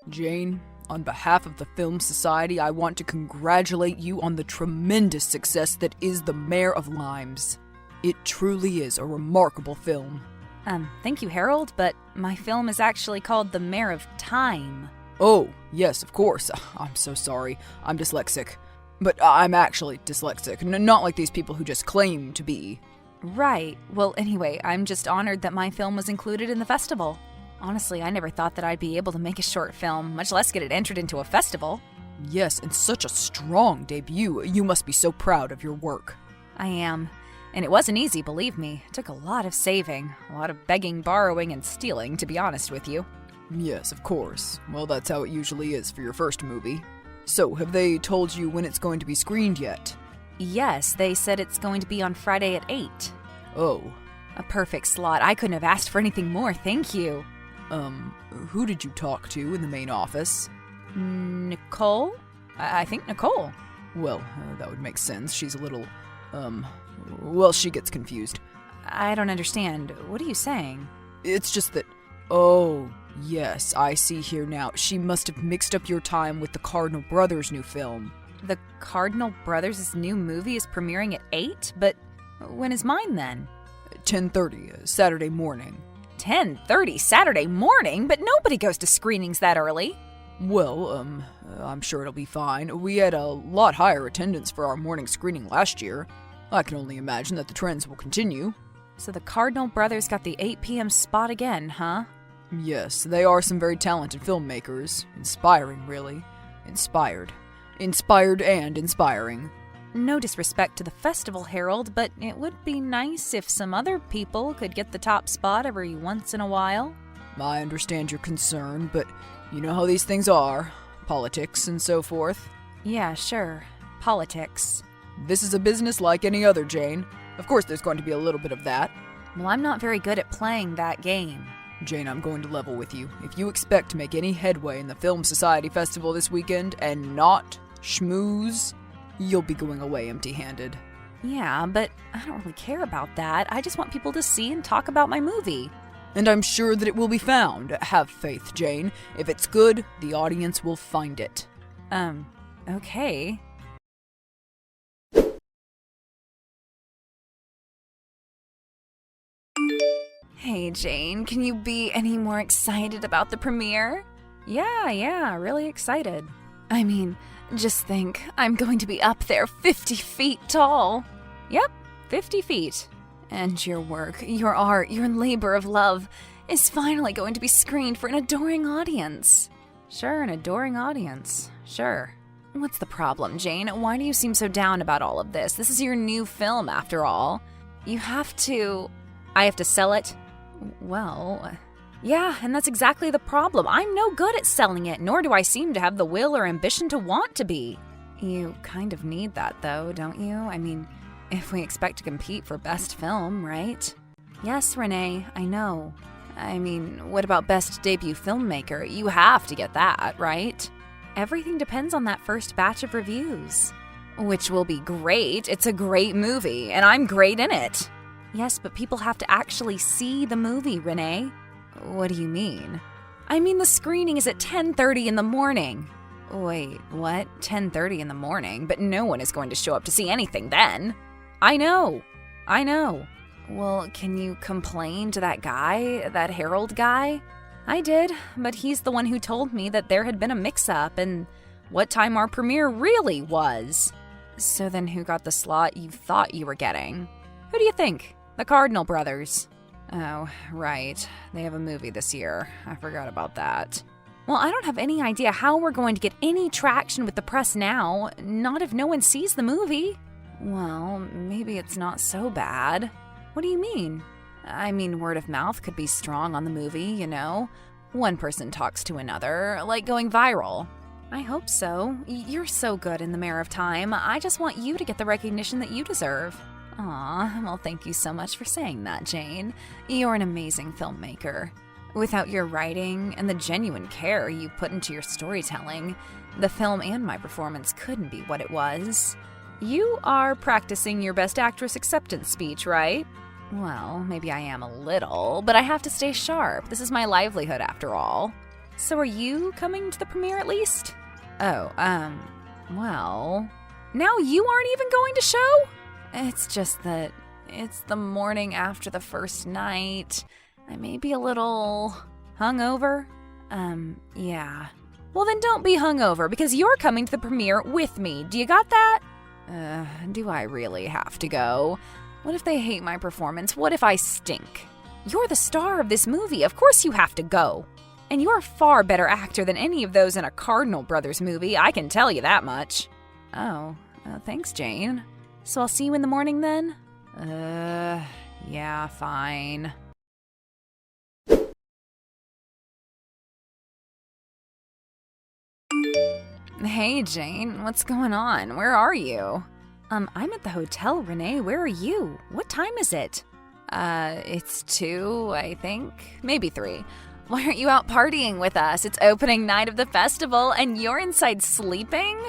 Jane, on behalf of the Film Society, I want to congratulate you on the tremendous success that is The Mayor of Limes. It truly is a remarkable film. Thank you, Harold, but my film is actually called The Mayor of Time. Oh, yes, of course. I'm so sorry. I'm dyslexic. But I'm actually dyslexic, not like these people who just claim to be. Right. Well, anyway, I'm just honored that my film was included in the festival. Honestly, I never thought that I'd be able to make a short film, much less get it entered into a festival. Yes, and such a strong debut. You must be so proud of your work. I am. And it wasn't easy, believe me. It took a lot of saving, a lot of begging, borrowing, and stealing, to be honest with you. Yes, of course. Well, that's how it usually is for your first movie. So, have they told you when it's going to be screened yet? Yes, they said it's going to be on Friday at 8. Oh. A perfect slot. I couldn't have asked for anything more, thank you. Who did you talk to in the main office? Nicole? I think Nicole. Well, that would make sense. She's a little, well, she gets confused. I don't understand. What are you saying? It's just that, oh, yes, I see here now. She must have mixed up your time with the Cardinal brothers' new film. The Cardinal brothers' new movie is premiering at 8? But when is mine then? 10:30, Saturday morning. 10:30 Saturday morning? But nobody goes to screenings that early. Well, I'm sure it'll be fine. We had a lot higher attendance for our morning screening last year. I can only imagine that the trends will continue. So the Cardinal brothers got the 8 p.m. spot again, huh? Yes, they are some very talented filmmakers. Inspiring, really. Inspired and inspiring. No disrespect to the festival, Harold, but it would be nice if some other people could get the top spot every once in a while. I understand your concern, but you know how these things are. Politics and so forth. Yeah, sure. Politics. This is a business like any other, Jane. Of course there's going to be a little bit of that. Well, I'm not very good at playing that game. Jane, I'm going to level with you. If you expect to make any headway in the Film Society Festival this weekend and not schmooze, you'll be going away empty-handed. Yeah, but I don't really care about that. I just want people to see and talk about my movie. And I'm sure that it will be found. Have faith, Jane. If it's good, the audience will find it. Okay. Hey, Jane, can you be any more excited about the premiere? Yeah, really excited. I mean, just think, I'm going to be up there 50 feet tall. Yep, 50 feet. And your work, your art, your labor of love is finally going to be screened for an adoring audience. Sure, an adoring audience. Sure. What's the problem, Jane? Why do you seem so down about all of this? This is your new film, after all. I have to sell it? Well, yeah, and that's exactly the problem. I'm no good at selling it, nor do I seem to have the will or ambition to want to be. You kind of need that, though, don't you? I mean, if we expect to compete for best film, right? Yes, Renee, I know. I mean, what about best debut filmmaker? You have to get that, right? Everything depends on that first batch of reviews. Which will be great. It's a great movie, and I'm great in it. Yes, but people have to actually see the movie, Renee. What do you mean? I mean, the screening is at 10:30 in the morning. Wait, what? 10:30 in the morning? But no one is going to show up to see anything then. I know. Well, can you complain to that guy, that Harold guy? I did, but he's the one who told me that there had been a mix-up and what time our premiere really was. So then who got the slot you thought you were getting? Who do you think? The Cardinal brothers. Oh, right. They have a movie this year. I forgot about that. Well, I don't have any idea how we're going to get any traction with the press now, not if no one sees the movie. Well, maybe it's not so bad. What do you mean? I mean, word of mouth could be strong on the movie, you know? One person talks to another, like going viral. I hope so. You're so good in The Mayor of Time. I just want you to get the recognition that you deserve. Aw, well, thank you so much for saying that, Jane. You're an amazing filmmaker. Without your writing and the genuine care you put into your storytelling, the film and my performance couldn't be what it was. You are practicing your Best Actress acceptance speech, right? Well, maybe I am a little, but I have to stay sharp. This is my livelihood, after all. So are you coming to the premiere at least? Oh, well... Now you aren't even going to show? It's just that it's the morning after the first night. I may be a little hungover. Yeah. Well then don't be hungover because you're coming to the premiere with me. Do you got that? Do I really have to go? What if they hate my performance? What if I stink? You're the star of this movie. Of course you have to go. And you're a far better actor than any of those in a Cardinal Brothers movie. I can tell you that much. Oh, thanks, Jane. So I'll see you in the morning then? Yeah, fine. Hey, Jane, what's going on? Where are you? I'm at the hotel, Renee. Where are you? What time is it? It's 2, I think. Maybe 3. Why aren't you out partying with us? It's opening night of the festival and you're inside sleeping?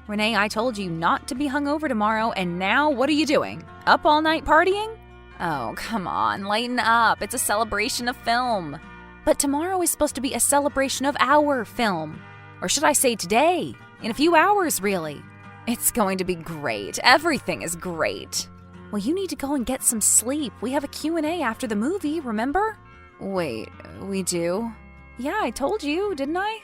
Renee, I told you not to be hungover tomorrow, and now what are you doing? Up all night partying? Oh, come on, lighten up. It's a celebration of film. But tomorrow is supposed to be a celebration of our film. Or should I say today? In a few hours, really. It's going to be great. Everything is great. Well, you need to go and get some sleep. We have a Q&A after the movie, remember? Wait, we do? Yeah, I told you, didn't I?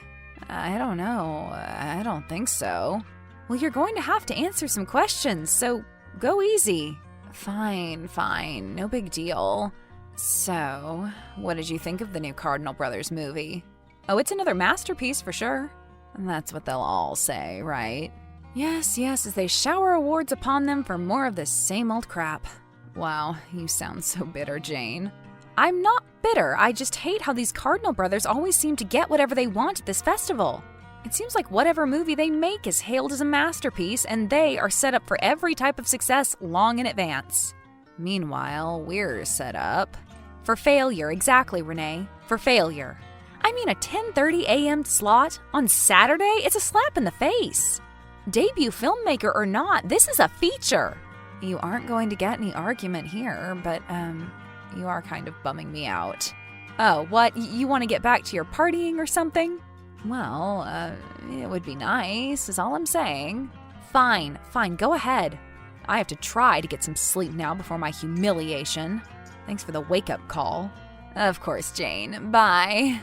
I don't know. I don't think so. Well, you're going to have to answer some questions, so go easy. Fine. No big deal. So, what did you think of the new Cardinal Brothers movie? Oh, it's another masterpiece for sure. And that's what they'll all say, right? Yes, as they shower awards upon them for more of the same old crap. Wow, you sound so bitter, Jane. I'm not bitter. I just hate how these Cardinal Brothers always seem to get whatever they want at this festival. It seems like whatever movie they make is hailed as a masterpiece, and they are set up for every type of success long in advance. Meanwhile, we're set up for failure. Exactly, Renee. For failure. I mean, a 10:30 a.m. slot on Saturday? It's a slap in the face. Debut filmmaker or not, this is a feature. You aren't going to get any argument here, but, you are kind of bumming me out. Oh, what? You want to get back to your partying or something? Well, it would be nice, is all I'm saying. Fine, go ahead. I have to try to get some sleep now before my humiliation. Thanks for the wake-up call. Of course, Jane. Bye.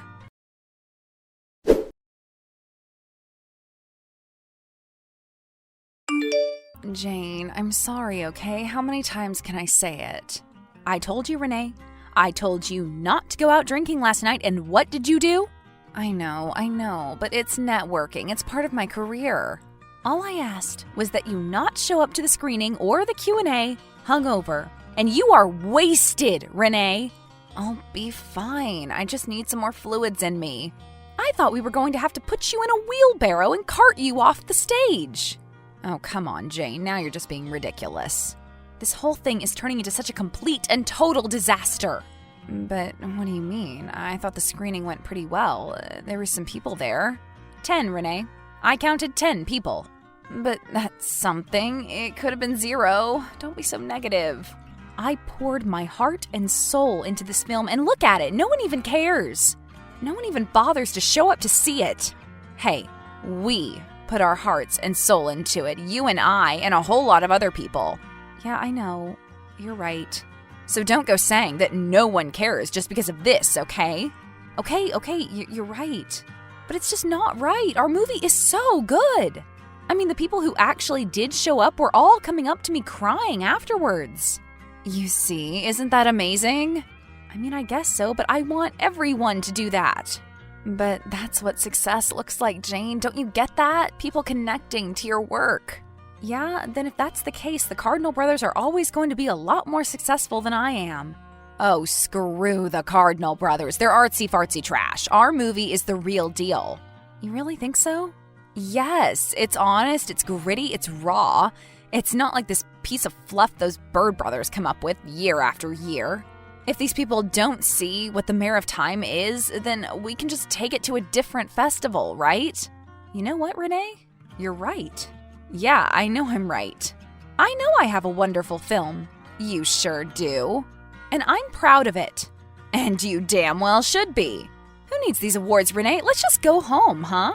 Jane, I'm sorry, okay? How many times can I say it? I told you, Renee. I told you not to go out drinking last night, and what did you do? I know, but it's networking. It's part of my career. All I asked was that you not show up to the screening or the Q&A hungover. And you are wasted, Renee. I'll be fine. I just need some more fluids in me. I thought we were going to have to put you in a wheelbarrow and cart you off the stage. Oh, come on, Jane. Now you're just being ridiculous. This whole thing is turning into such a complete and total disaster. But what do you mean? I thought the screening went pretty well. There were some people there. 10, Renee. I counted 10 people. But that's something. It could have been 0. Don't be so negative. I poured my heart and soul into this film, and look at it. No one even cares. No one even bothers to show up to see it. Hey, we put our hearts and soul into it. You and I and a whole lot of other people. Yeah, I know. You're right. So don't go saying that no one cares just because of this, okay? Okay, you're right. But it's just not right. Our movie is so good. I mean, the people who actually did show up were all coming up to me crying afterwards. You see, isn't that amazing? I mean, I guess so, but I want everyone to do that. But that's what success looks like, Jane. Don't you get that? People connecting to your work. Yeah, then if that's the case, the Cardinal Brothers are always going to be a lot more successful than I am. Oh, screw the Cardinal Brothers. They're artsy-fartsy trash. Our movie is the real deal. You really think so? Yes, it's honest, it's gritty, it's raw. It's not like this piece of fluff those Bird Brothers come up with year after year. If these people don't see what the Mayor of Time is, then we can just take it to a different festival, right? You know what, Renee? You're right. Yeah, I know I'm right. I know I have a wonderful film. You sure do. And I'm proud of it. And you damn well should be. Who Who needs these awards, Renee? Let's just go home, huh?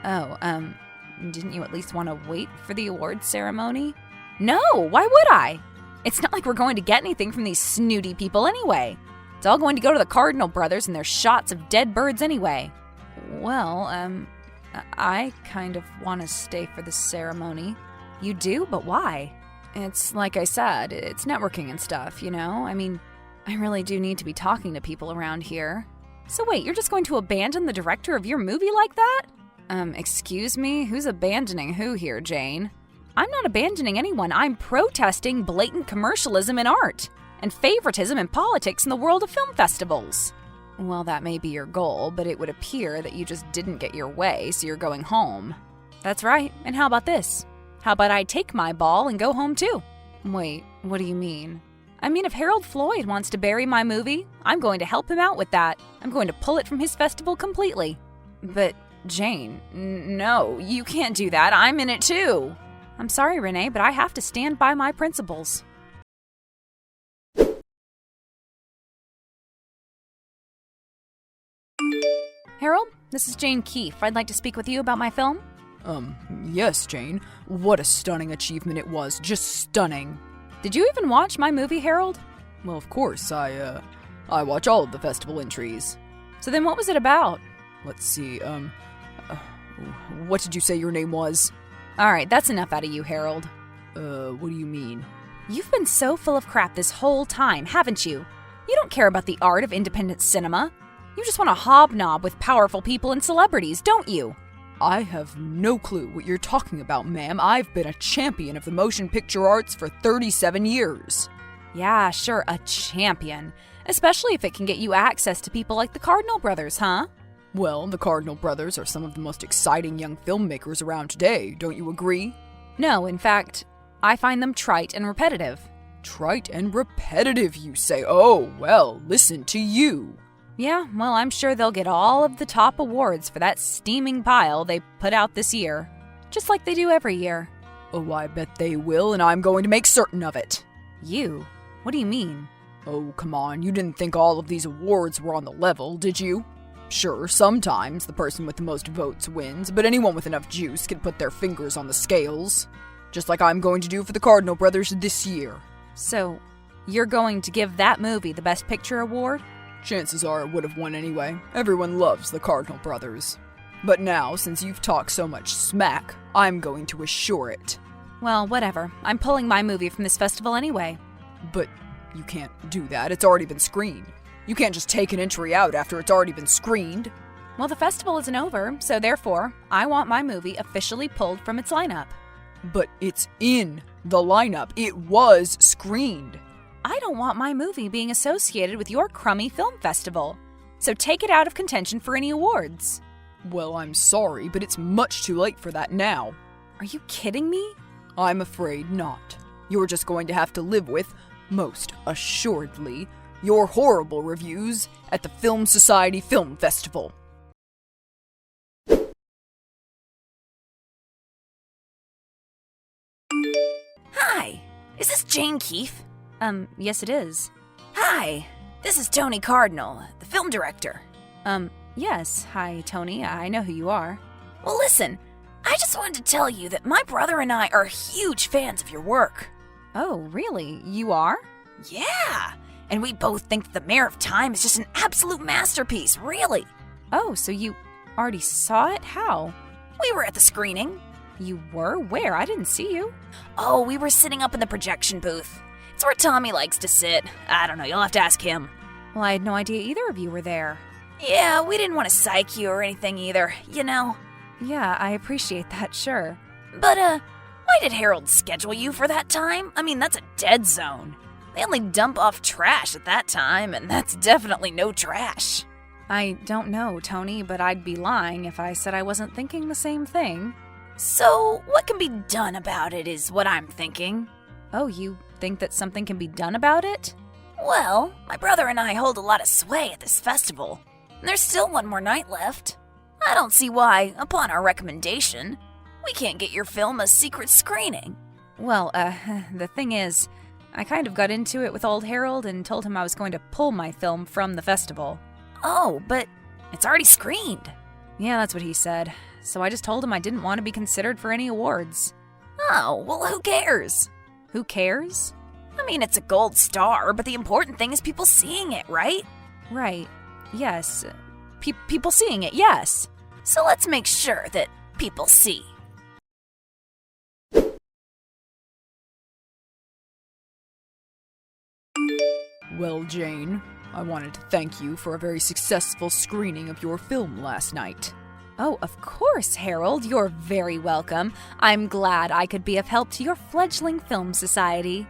Oh, didn't you at least want to wait for the awards ceremony? No, why would I? It's not like we're going to get anything from these snooty people anyway. It's all going to go to the Cardinal brothers and their shots of dead birds anyway. Well, I kind of want to stay for the ceremony. You do? But why? It's like I said, it's networking and stuff, you know? I mean, I really do need to be talking to people around here. So wait, you're just going to abandon the director of your movie like that? Excuse me? Who's abandoning who here, Jane? I'm not abandoning anyone. I'm protesting blatant commercialism in art and favoritism in politics in the world of film festivals. Well, that may be your goal, but it would appear that you just didn't get your way, so you're going home. That's right. And how about this? How about I take my ball and go home too? Wait, what do you mean? I mean, if Harold Floyd wants to bury my movie, I'm going to help him out with that. I'm going to pull it from his festival completely. But, Jane, no, you can't do that. I'm in it too. I'm sorry, Renee, but I have to stand by my principles. Harold, this is Jane Keefe. I'd like to speak with you about my film. Yes, Jane. What a stunning achievement it was. Just stunning. Did you even watch my movie, Harold? Well, of course. I watch all of the festival entries. So then what was it about? Let's see, what did you say your name was? All right, that's enough out of you, Harold. What do you mean? You've been so full of crap this whole time, haven't you? You don't care about the art of independent cinema. You just want to hobnob with powerful people and celebrities, don't you? I have no clue what you're talking about, ma'am. I've been a champion of the motion picture arts for 37 years. Yeah, sure, a champion. Especially if it can get you access to people like the Cardinal brothers, huh? Well, the Cardinal brothers are some of the most exciting young filmmakers around today, don't you agree? No, in fact, I find them trite and repetitive. Trite and repetitive, you say? Oh, well, listen to you. Yeah, well, I'm sure they'll get all of the top awards for that steaming pile they put out this year. Just like they do every year. Oh, I bet they will, and I'm going to make certain of it. You? What do you mean? Oh, come on, you didn't think all of these awards were on the level, did you? Sure, sometimes the person with the most votes wins, but anyone with enough juice can put their fingers on the scales. Just like I'm going to do for the Cardinal brothers this year. So, you're going to give that movie the Best Picture award? Chances are it would have won anyway. Everyone loves the Cardinal brothers. But now, since you've talked so much smack, I'm going to assure it. Well, whatever. I'm pulling my movie from this festival anyway. But you can't do that. It's already been screened. You can't just take an entry out after it's already been screened. Well, the festival isn't over, so therefore, I want my movie officially pulled from its lineup. But it's in the lineup. It was screened. I don't want my movie being associated with your crummy film festival. So take it out of contention for any awards. Well, I'm sorry, but it's much too late for that now. Are you kidding me? I'm afraid not. You're just going to have to live with, most assuredly, your horrible reviews at the Film Society Film Festival. Hi, is this Jane Keefe? Yes it is. Hi, this is Tony Cardinal, the film director. Yes. Hi, Tony. I know who you are. Well, listen, I just wanted to tell you that my brother and I are huge fans of your work. Oh, really? You are? Yeah, and we both think that The Mayor of Time is just an absolute masterpiece, really. Oh, so you already saw it? How? We were at the screening. You were? Where? I didn't see you. Oh, we were sitting up in the projection booth. It's where Tommy likes to sit. I don't know, you'll have to ask him. Well, I had no idea either of you were there. Yeah, we didn't want to psych you or anything either, you know. Yeah, I appreciate that, sure. But, why did Harold schedule you for that time? I mean, that's a dead zone. They only dump off trash at that time, and that's definitely no trash. I don't know, Tony, but I'd be lying if I said I wasn't thinking the same thing. So, what can be done about it is what I'm thinking. Oh, you think that something can be done about it? Well, my brother and I hold a lot of sway at this festival. And there's still one more night left. I don't see why, upon our recommendation, we can't get your film a secret screening. Well, the thing is, I kind of got into it with old Harold and told him I was going to pull my film from the festival. Oh, but It's already screened. Yeah, that's what he said. So I just told him I didn't want to be considered for any awards. Oh, well, who cares? Who cares? I mean, it's a gold star, but the important thing is people seeing it, right? Right. Yes. People seeing it, yes. So let's make sure that people see. Well, Jane, I wanted to thank you for a very successful screening of your film last night. Oh, of course, Harold. You're very welcome. I'm glad I could be of help to your fledgling film society.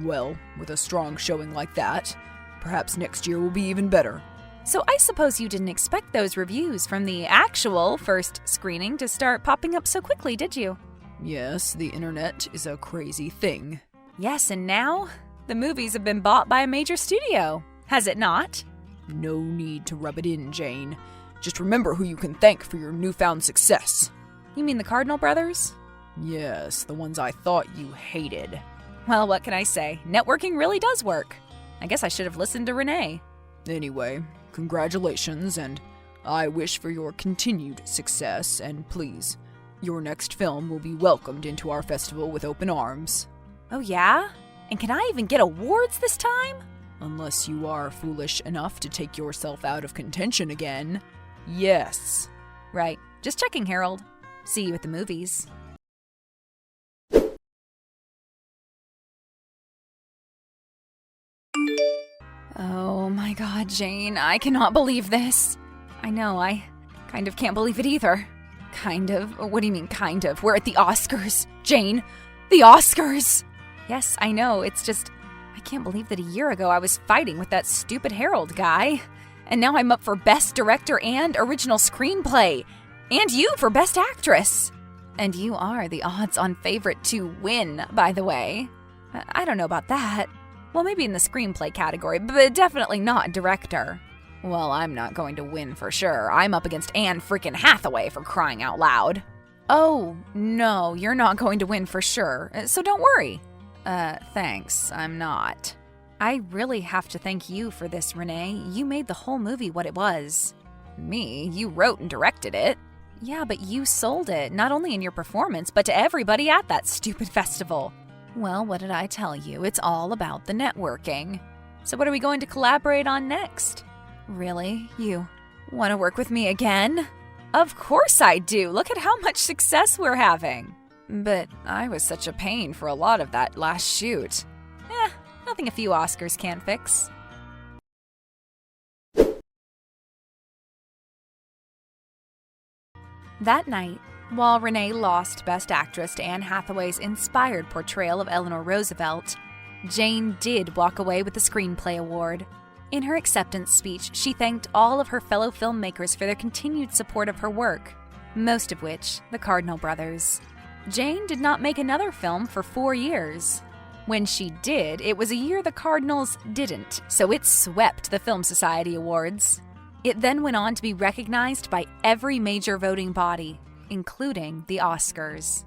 Well, with a strong showing like that, perhaps next year will be even better. So I suppose you didn't expect those reviews from the actual first screening to start popping up so quickly, did you? Yes, the internet is a crazy thing. Yes, and now the movies have been bought by a major studio, has it not? No need to rub it in, Jane. Just remember who you can thank for your newfound success. You mean the Cardinal brothers? Yes, the ones I thought you hated. Well, what can I say? Networking really does work. I guess I should have listened to Renee. Anyway, congratulations, and I wish for your continued success, and please, your next film will be welcomed into our festival with open arms. Oh yeah? And can I even get awards this time? Unless you are foolish enough to take yourself out of contention again. Yes. Right. Just checking, Harold. See you at the movies. Oh my God, Jane, I cannot believe this. I know, I kind of can't believe it either. Kind of? What do you mean, kind of? We're at the Oscars. Jane, the Oscars! Yes, I know, it's just, I can't believe that a year ago I was fighting with that stupid Harold guy. And now I'm up for Best Director and Original Screenplay. And you for Best Actress. And you are the odds-on favorite to win, by the way. I don't know about that. Well, maybe in the screenplay category, but definitely not director. Well, I'm not going to win for sure. I'm up against Anne freaking Hathaway, for crying out loud. Oh, no, you're not going to win for sure, so don't worry. Thanks, I'm not. I really have to thank you for this, Renee. You made the whole movie what it was. Me? You wrote and directed it. Yeah, but you sold it, not only in your performance, but to everybody at that stupid festival. Well, what did I tell you? It's all about the networking. So what are we going to collaborate on next? Really? You want to work with me again? Of course I do. Look at how much success we're having. But I was such a pain for a lot of that last shoot. Nothing a few Oscars can't fix. That night, while Renee lost Best Actress to Anne Hathaway's inspired portrayal of Eleanor Roosevelt, Jane did walk away with the Screenplay Award. In her acceptance speech, she thanked all of her fellow filmmakers for their continued support of her work, most of which the Cardinal brothers. Jane did not make another film for 4 years. When she did, it was a year the Cardinals didn't, so it swept the Film Society Awards. It then went on to be recognized by every major voting body, including the Oscars.